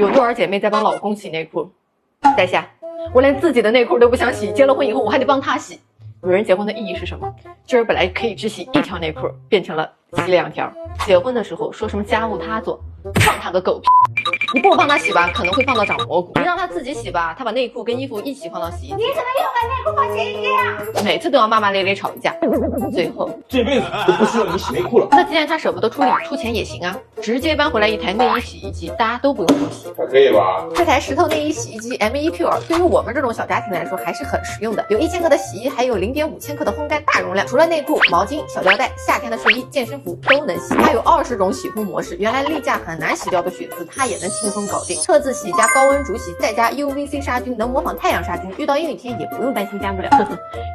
有多少姐妹在帮老公洗内裤？在下，我连自己的内裤都不想洗，结了婚以后我还得帮他洗。女人结婚的意义是什么？今儿本来可以只洗1条内裤，变成了洗2条。结婚的时候说什么家务他做，放他个狗屁！你不帮他洗吧，可能会放到长蘑菇；你让他自己洗吧，他把内裤跟衣服一起放到洗衣机。你怎么又把内裤放洗衣机啊？每次都要骂骂咧咧吵一架，最后这辈子都不需要你洗内裤了。那既然他舍不得出力，出钱也行啊，直接搬回来一台内衣洗衣机，大家都不用手洗。还可以吧？这台石头内衣洗衣机 M1 Pure 对于我们这种小家庭来说还是很实用的，有1000克的洗衣，还有0.5千克的烘干大容量，除了内裤、毛巾、小吊带，夏天的睡衣、健身服都能洗。它有20种洗护模式，原来例假很难洗掉的血渍，它也能轻松搞定。特自洗加高温煮洗，再加 UVC 杀菌，能模仿太阳杀菌，遇到阴雨天也不用担心干不了。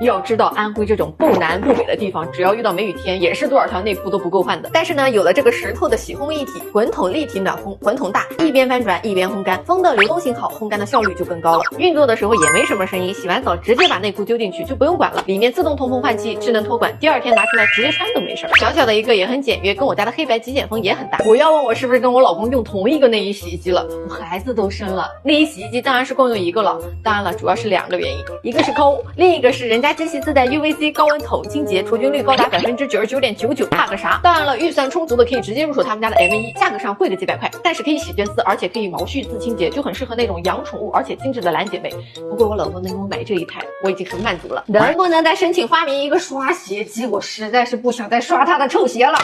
要知道安徽这种不南不北的地方，只要遇到梅雨天，也是多少条内裤都不够换的。但是呢，有了这个石头的洗烘一体，滚筒立体暖烘，滚筒大，一边翻转一边烘干，风的流动性好，烘干的效率就更高了。运作的时候也没什么声音，洗完澡直接把内裤丢进去就不用管了，里面自动通风换气，智能托管，第2天拿出来直接穿都没事。小小的一个也很简约，跟我家的黑白极简风也很搭。不要问我是不是跟我老公用同一个内衣洗衣机了，我孩子都生了，内衣洗衣机当然是共用一个了。当然了，主要是2个原因，一个是抠，另一个是人家机器自带 UVC 高温头清洁，除菌率高达99.99%，怕个啥？当然了，预算充足的可以直接入手他们家的 M1，价格上贵个几百块，但是可以洗绢丝，而且可以毛絮自清洁，就很适合那种养宠物而且精致的蓝姐妹。不过我老公能给我买这一台，我已经很满足了。能不能再申请发明一个刷鞋机？我实在是不想再刷他的臭鞋了。